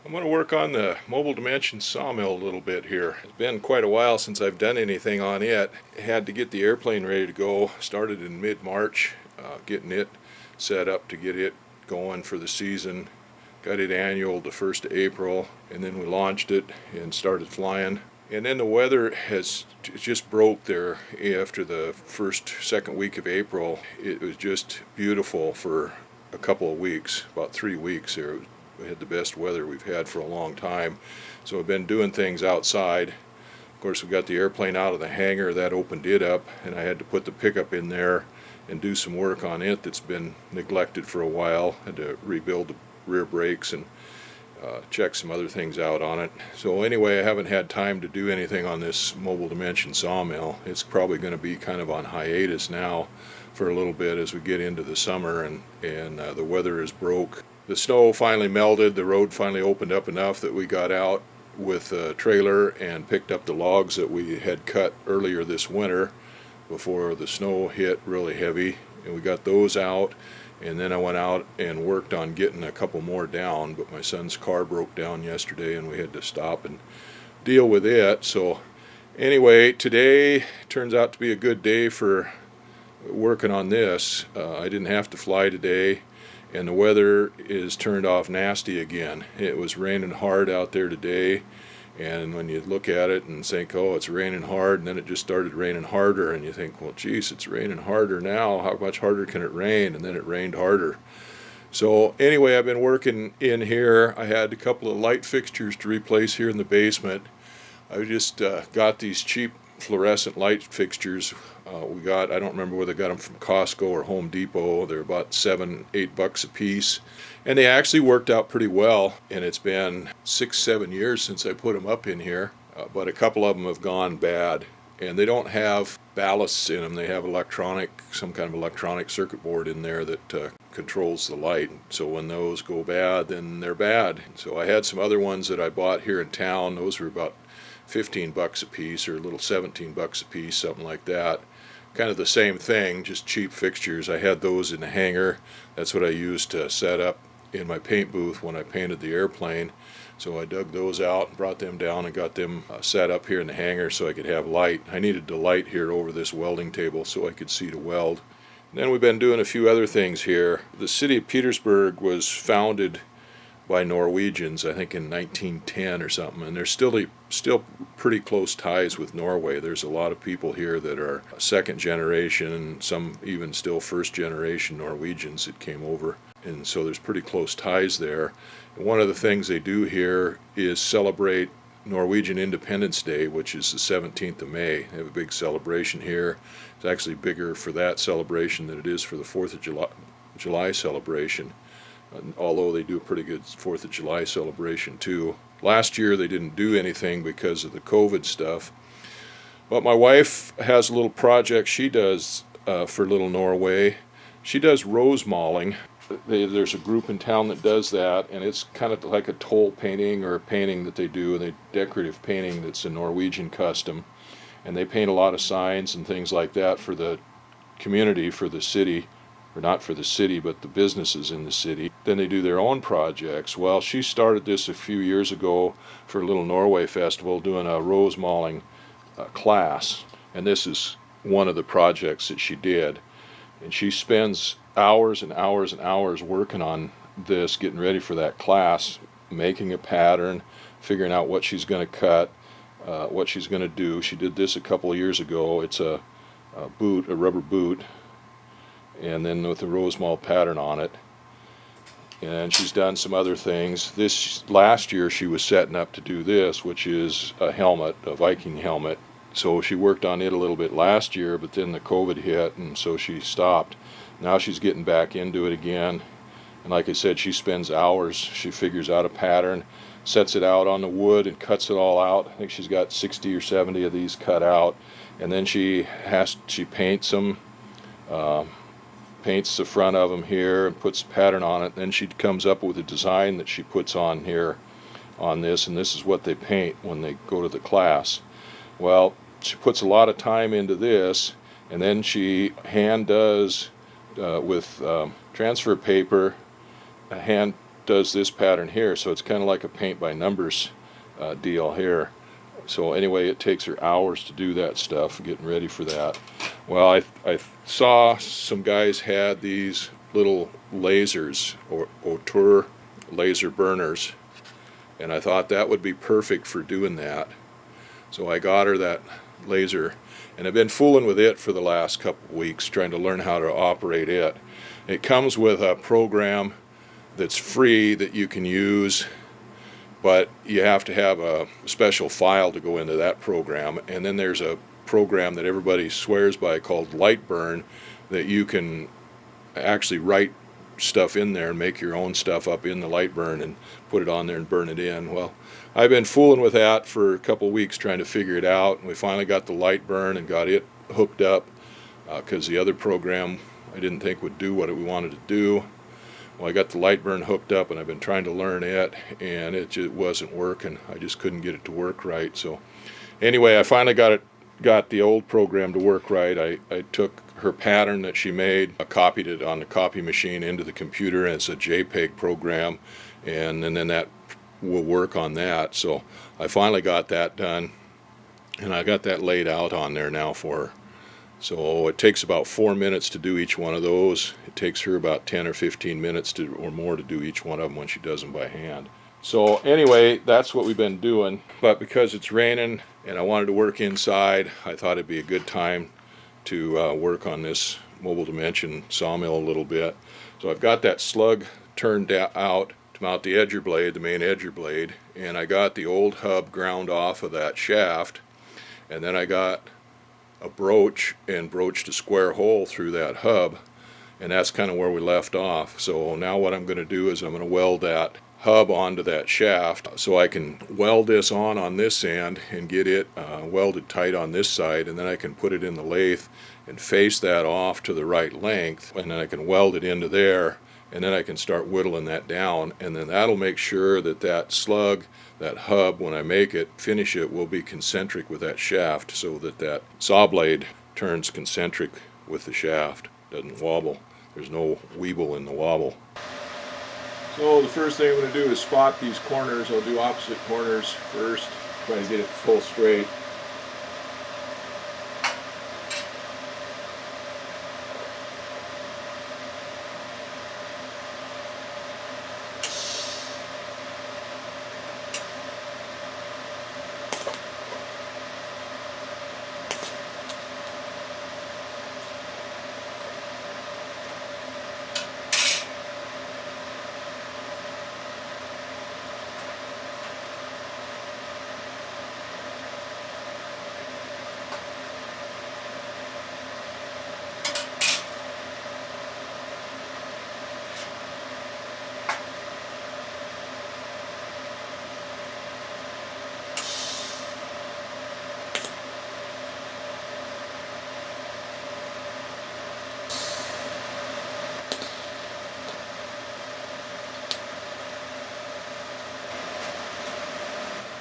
I'm going to work on the Mobil Dimension SawMill a little bit here. It's been quite a while since I've done anything on it. I had to get the airplane ready to go. Started in mid-March, getting it set up to get it going for the season. Got it annual the 1st of April, and then we launched it and started flying. And then the weather has just broke there after the second week of April. It was just beautiful for a couple of weeks, about 3 weeks there. We had the best weather we've had for a long time. So we've been doing things outside. Of course, we got the airplane out of the hangar. That opened it up, and I had to put the pickup in there and do some work on it that's been neglected for a while. Had to rebuild the rear brakes and check some other things out on it. So anyway, I haven't had time to do anything on this Mobil Dimension SawMill. It's probably going to be kind of on hiatus now for a little bit as we get into the summer and the weather is broke. The snow finally melted, the road finally opened up enough that we got out with a trailer and picked up the logs that we had cut earlier this winter before the snow hit really heavy, and we got those out. And then I went out and worked on getting a couple more down, but my son's car broke down yesterday and we had to stop and deal with it. So anyway, today turns out to be a good day for working on this. I didn't have to fly today, and the weather is turned off nasty again. It was raining hard out there today, and when you look at it and think, oh, it's raining hard, and then it just started raining harder, and you think, well, geez, it's raining harder now. How much harder can it rain? And then it rained harder. So anyway, I've been working in here. I had a couple of light fixtures to replace here in the basement. I just got these cheap fluorescent light fixtures. I don't remember whether I got them from Costco or Home Depot. They're about $7-8 a piece. And they actually worked out pretty well, and it's been 6-7 years since I put them up in here, but a couple of them have gone bad, and they don't have ballasts in them. They have some kind of electronic circuit board in there that controls the light. So when those go bad, then they're bad. So I had some other ones that I bought here in town. Those were about $15 a piece, or a little $17 a piece, something like that. Kind of the same thing, just cheap fixtures. I had those in the hangar. That's what I used to set up in my paint booth when I painted the airplane. So I dug those out and brought them down and got them set up here in the hangar so I could have light. I needed the light here over this welding table so I could see to weld. And then we've been doing a few other things here. The city of Petersburg was founded by Norwegians, I think in 1910 or something, and there's still pretty close ties with Norway. There's a lot of people here that are second generation, and some even still first generation Norwegians that came over, and so there's pretty close ties there. And one of the things they do here is celebrate Norwegian Independence Day, which is the 17th of May. They have a big celebration here. It's actually bigger for that celebration than it is for the 4th of July celebration. Although they do a pretty good 4th of July celebration too. Last year they didn't do anything because of the COVID stuff. But my wife has a little project she does for Little Norway. She does Rosemaling. There's a group in town that does that, and it's kind of like a toll painting or a painting that they do, and a decorative painting that's a Norwegian custom. And they paint a lot of signs and things like that for the community, for the city. Or not for the city, but the businesses in the city. Then they do their own projects. Well, she started this a few years ago for Little Norway Festival, doing a Rosemaling class. And this is one of the projects that she did. And she spends hours and hours and hours working on this, getting ready for that class, making a pattern, figuring out what she's going to cut, what she's going to do. She did this a couple of years ago. It's a rubber boot, and then with the Rosemaling pattern on it. And she's done some other things. Last year she was setting up to do this, which is a helmet, a Viking helmet. So she worked on it a little bit last year, but then the COVID hit, and so she stopped. Now she's getting back into it again. And like I said, she spends hours. She figures out a pattern, sets it out on the wood and cuts it all out. I think she's got 60 or 70 of these cut out. And then she paints them, paints the front of them here and puts a pattern on it. Then she comes up with a design that she puts on here on this, and this is what they paint when they go to the class. Well, she puts a lot of time into this, and then she hand does with transfer paper, hand does this pattern here, so it's kind of like a paint by numbers deal here. So anyway, it takes her hours to do that stuff, getting ready for that. Well, I saw some guys had these little lasers, or Auteur laser burners, and I thought that would be perfect for doing that. So I got her that laser, and I've been fooling with it for the last couple of weeks, trying to learn how to operate it. It comes with a program that's free that you can use, but you have to have a special file to go into that program. And then there's a program that everybody swears by called Lightburn, that you can actually write stuff in there and make your own stuff up in the Lightburn and put it on there and burn it in. Well, I've been fooling with that for a couple weeks trying to figure it out, and we finally got the Lightburn and got it hooked up, because the other program I didn't think would do what we wanted to do. Well, I got the Lightburn hooked up, and I've been trying to learn it, and it just wasn't working. I just couldn't get it to work right. So anyway, I finally got the old program to work right. I took her pattern that she made, I copied it on the copy machine into the computer, and it's a JPEG program, and then that will work on that. So I finally got that done, and I got that laid out on there now for her. So it takes about 4 minutes to do each one of those. It takes her about 10 or 15 minutes or more to do each one of them when she does them by hand. So anyway, that's what we've been doing. But because it's raining and I wanted to work inside, I thought it'd be a good time to work on this Mobil Dimension sawmill a little bit. So I've got that slug turned out to mount the edger blade, the main edger blade, and I got the old hub ground off of that shaft, and then I got a broach and broached a square hole through that hub, and that's kind of where we left off. So now what I'm going to do is I'm going to weld that hub onto that shaft, so I can weld this on this end and get it welded tight on this side, and then I can put it in the lathe and face that off to the right length, and then I can weld it into there, and then I can start whittling that down, and then that'll make sure that that slug, that hub, when I make it, finish it, will be concentric with that shaft, so that that saw blade turns concentric with the shaft, doesn't wobble. There's no weeble in the wobble. So the first thing I'm going to do is spot these corners. I'll do opposite corners first, try to get it full straight.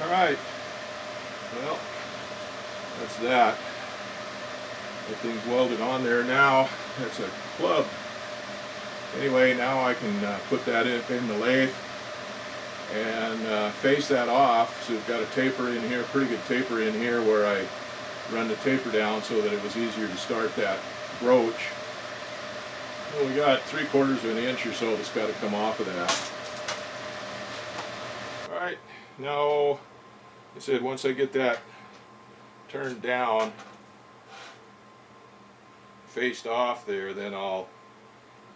Alright, well, that's that. Everything's welded on there now. That's a club. Anyway, now I can put that in the lathe and face that off. So we've got a taper in here, pretty good taper in here, where I run the taper down so that it was easier to start that broach. Well, we got 3/4 of an inch or so that's got to come off of that. Alright, now I said once I get that turned down, faced off there, then I'll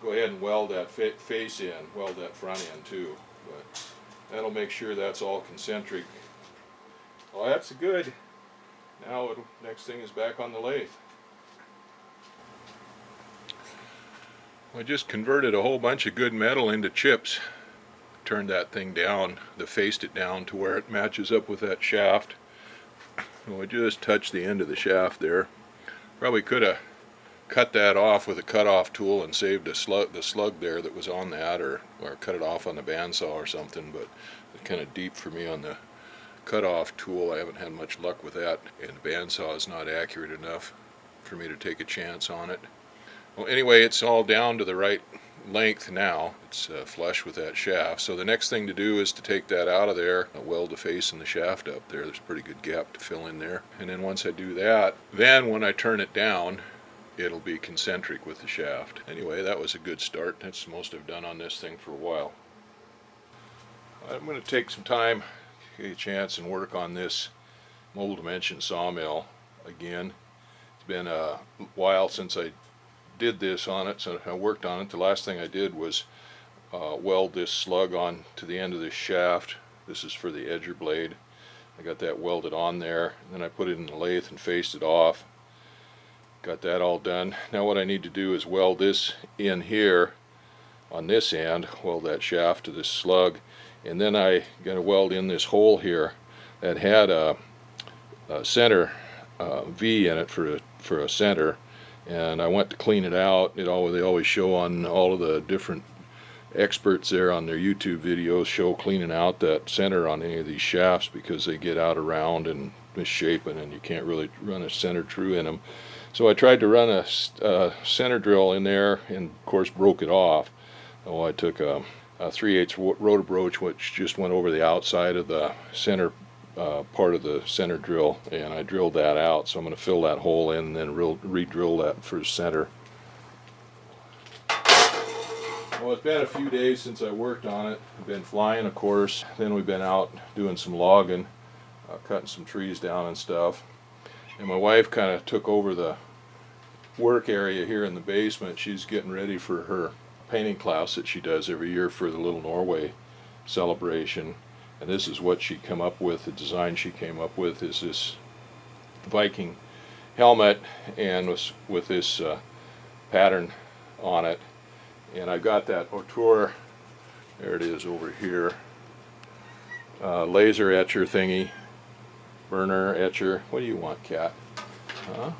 go ahead and weld that face in, weld that front end too. But that'll make sure that's all concentric. Well, that's good. Now next thing is back on the lathe. I just converted a whole bunch of good metal into chips. Turned that thing down, faced it down to where it matches up with that shaft. So I just touched the end of the shaft there. Probably could have cut that off with a cut-off tool and saved the slug there that was on that, or cut it off on the bandsaw or something, but it's kind of deep for me on the cut-off tool. I haven't had much luck with that, and the bandsaw is not accurate enough for me to take a chance on it. Well, anyway, it's all down to the right length now. It's flush with that shaft. So the next thing to do is to take that out of there, weld the face and the shaft up there. There's a pretty good gap to fill in there. And then once I do that, then when I turn it down, it'll be concentric with the shaft. Anyway, that was a good start. That's the most I've done on this thing for a while. I'm going to take some time, get a chance, and work on this Mobil Dimension SawMill again. It's been a while since I did this on it, so I worked on it. The last thing I did was weld this slug on to the end of this shaft. This is for the edger blade. I got that welded on there, and then I put it in the lathe and faced it off. Got that all done. Now what I need to do is weld this in here on this end, weld that shaft to this slug, and then I got to weld in this hole here that had a center V in it for a center, and I went to clean it out. They always show on all of the different experts there on their YouTube videos, show cleaning out that center on any of these shafts because they get out around and misshapen and you can't really run a center true in them. So I tried to run a center drill in there and of course broke it off. I took a 3/8 rotor broach which just went over the outside of the center part of the center drill, and I drilled that out. So I'm going to fill that hole in and then re-drill that for the center. Well, it's been a few days since I worked on it. I've been flying, of course. Then we've been out doing some logging, cutting some trees down and stuff. And my wife kind of took over the work area here in the basement. She's getting ready for her painting class that she does every year for the Little Norway celebration. And this is what she came up with. The design she came up with is this Viking helmet and with this pattern on it. And I got that Auteur, there it is over here, laser etcher thingy, burner etcher. What do you want, cat? Huh?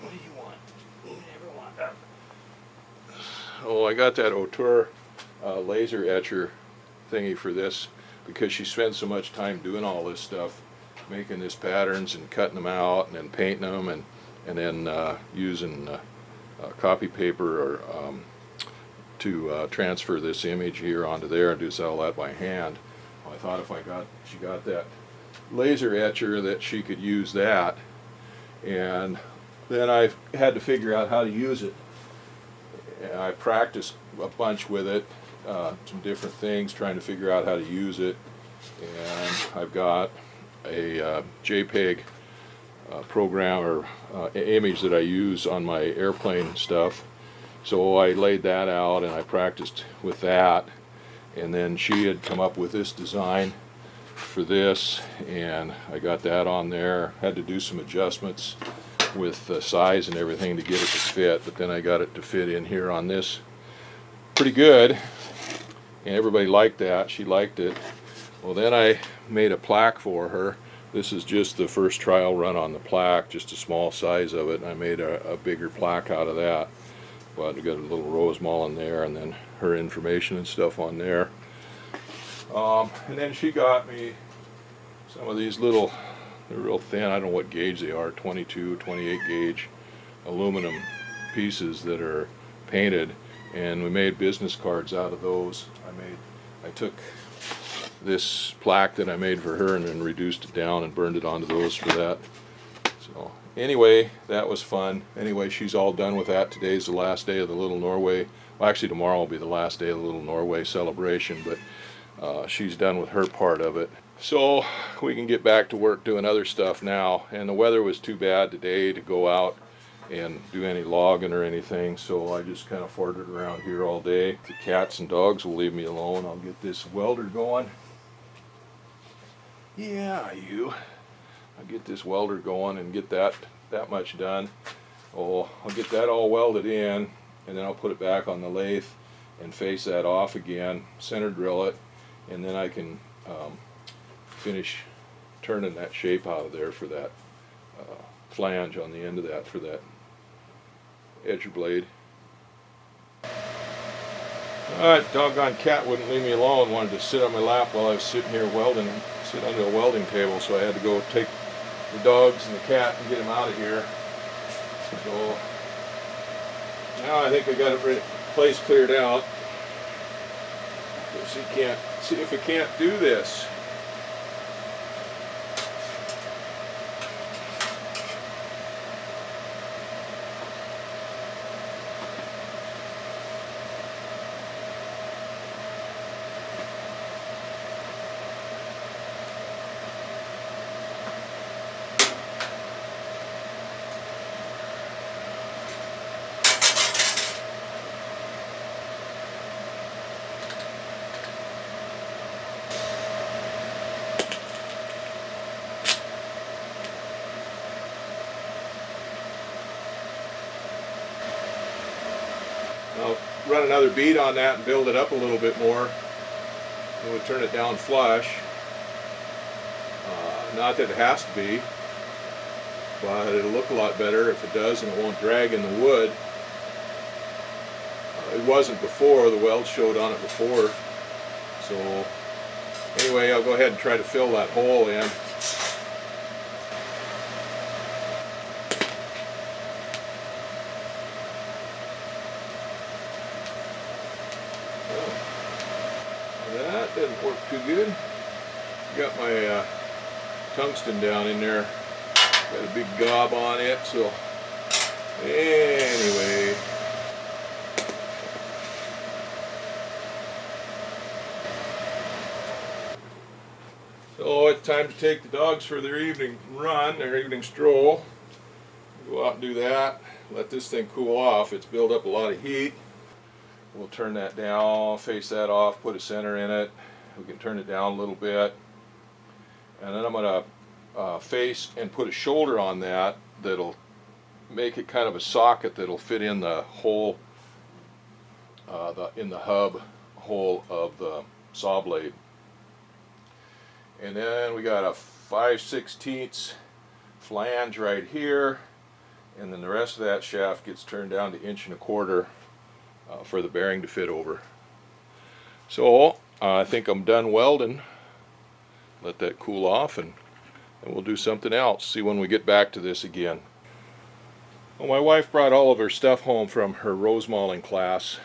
What do you want? You never want that. Oh, I got that Auteur laser etcher thingy for this because she spends so much time doing all this stuff, making these patterns and cutting them out and then painting them and then using copy paper or to transfer this image here onto there and do all that by hand. Well, I thought if she got that laser etcher that she could use that, and then I had to figure out how to use it. And I practiced a bunch with it, some different things, trying to figure out how to use it. And I've got a JPEG program or image that I use on my airplane stuff. So I laid that out and I practiced with that, and then she had come up with this design for this, and I got that on there. Had to do some adjustments with the size and everything to get it to fit, but then I got it to fit in here on this pretty good, and everybody liked that. She liked it. Well, then I made a plaque for her. This is just the first trial run on the plaque, just a small size of it, and I made a bigger plaque out of that. Well, we got a little Rosemaling there, and then her information and stuff on there. And then she got me some of these little, they're real thin, I don't know what gauge they are, 22, 28 gauge aluminum pieces that are painted, and we made business cards out of those. I took this plaque that I made for her and then reduced it down and burned it onto those for that. So anyway, that was fun. Anyway, she's all done with that. Today's the last day of the Little Norway. Well, actually tomorrow will be the last day of the Little Norway celebration, but she's done with her part of it. So we can get back to work doing other stuff now. And the weather was too bad today to go out and do any logging or anything, so I just kind of farted around here all day. The cats and dogs will leave me alone. I'll get this welder going. Yeah, you. I'll get this welder going and get that much done. Oh, I'll get that all welded in, and then I'll put it back on the lathe and face that off again, center drill it, and then I can finish turning that shape out of there for that flange on the end of that for that edger blade. That doggone cat wouldn't leave me alone, wanted to sit on my lap while I was sitting here welding, sit under a welding table, so I had to go take the dogs and the cat and get them out of here. So now I think I got it place cleared out. See if we can't do this. I'll run another bead on that and build it up a little bit more. And we'll turn it down flush. Not that it has to be, but it'll look a lot better if it does, and it won't drag in the wood. It wasn't before, the weld showed on it before. So anyway, I'll go ahead and try to fill that hole in. That didn't work too good. Got my tungsten down in there. Got a big gob on it, so anyway. So it's time to take the dogs for their evening run, their evening stroll. Go out and do that. Let this thing cool off. It's built up a lot of heat. We'll turn that down, face that off, put a center in it. We can turn it down a little bit. And then I'm going to face and put a shoulder on that that'll make it kind of a socket that'll fit in the hole, in the hub hole of the saw blade. And then we got a 5/16 flange right here. And then the rest of that shaft gets turned down to 1.25 inches. For the bearing to fit over. So I think I'm done welding. Let that cool off, and we'll do something else. See when we get back to this again. Well, my wife brought all of her stuff home from her Rosemaling class.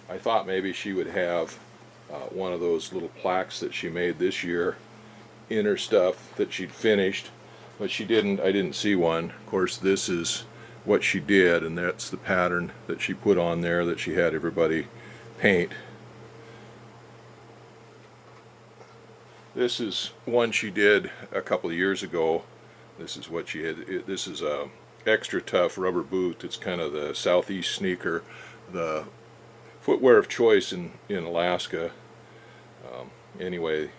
I thought maybe she would have one of those little plaques that she made this year in her stuff that she'd finished, but she didn't. I didn't see one. Of course, this is what she did, and that's the pattern that she put on there that she had everybody paint. This is one she did a couple of years ago. This is what she had. This is a extra tough rubber boot. It's kind of the southeast sneaker, the footwear of choice in Alaska. Anyway,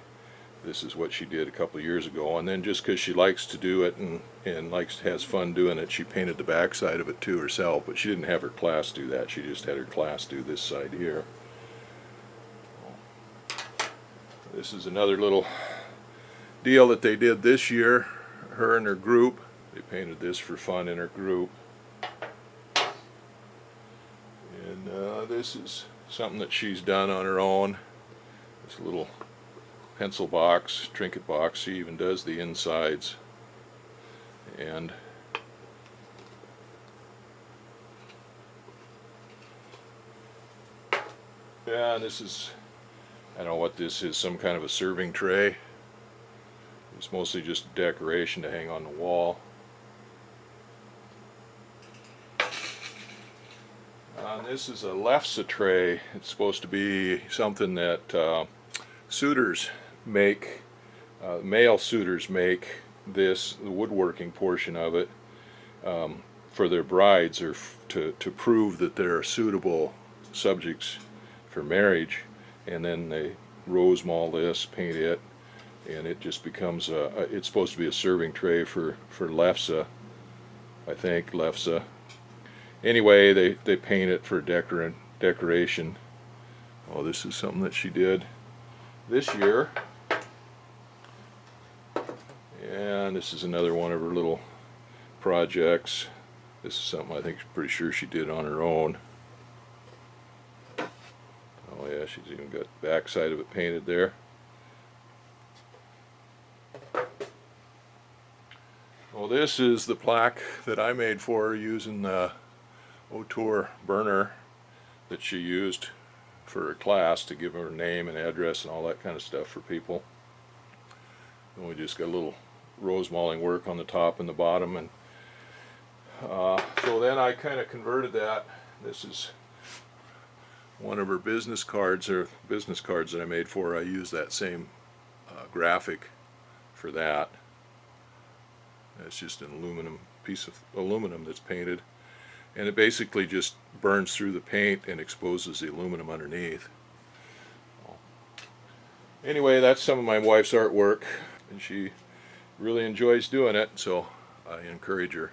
this is what she did a couple of years ago, and then just because she likes to do it and has fun doing it, she painted the back side of it too herself, but she didn't have her class do that. She just had her class do this side here. This is another little deal that they did this year, her and her group. They painted this for fun in her group. And this is something that she's done on her own. This little pencil box, trinket box. She even does the insides. And yeah, this is, I don't know what this is, some kind of a serving tray. It's mostly just decoration to hang on the wall. This is a lefse tray. It's supposed to be something that suitors make, male suitors make this, the woodworking portion of it, for their brides, or to prove that they're suitable subjects for marriage. And then they Rosemaling this, paint it, and it just becomes it's supposed to be a serving tray for lefse, I think, lefse. Anyway, they paint it for decoration. Oh, this is something that she did this year. And this is another one of her little projects. This is something I think pretty sure she did on her own. Oh yeah, she's even got the back side of it painted there. Well, this is the plaque that I made for her using the O'Toole burner. that she used for her class to give her name and address and all that kind of stuff for people. And we just got a little Rosemaling work on the top and the bottom, and so then I kind of converted that. This is one of her business cards, or business cards that I made for her. I used that same graphic for that. It's just an aluminum piece of aluminum that's painted, and it basically just burns through the paint and exposes the aluminum underneath. Anyway, that's some of my wife's artwork, and she really enjoys doing it, so I encourage her.